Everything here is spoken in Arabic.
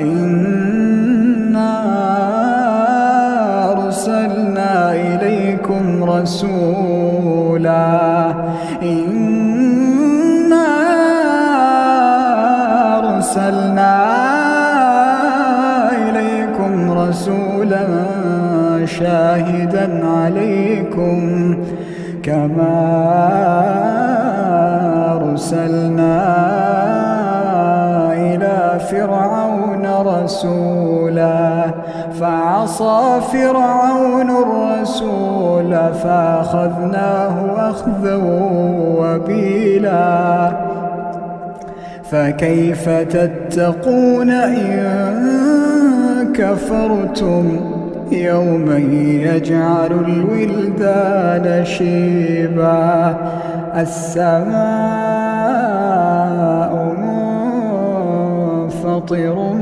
إنا أرسلنا إليكم رسولا شاهدا عليكم كما أرسلنا إلى فرعون رسولا فعصى فرعون الرسول فأخذناه أخذا وبيلا فكيف تتقون إن كفرتم يوما يجعل الولدان شيبا السماء منفطر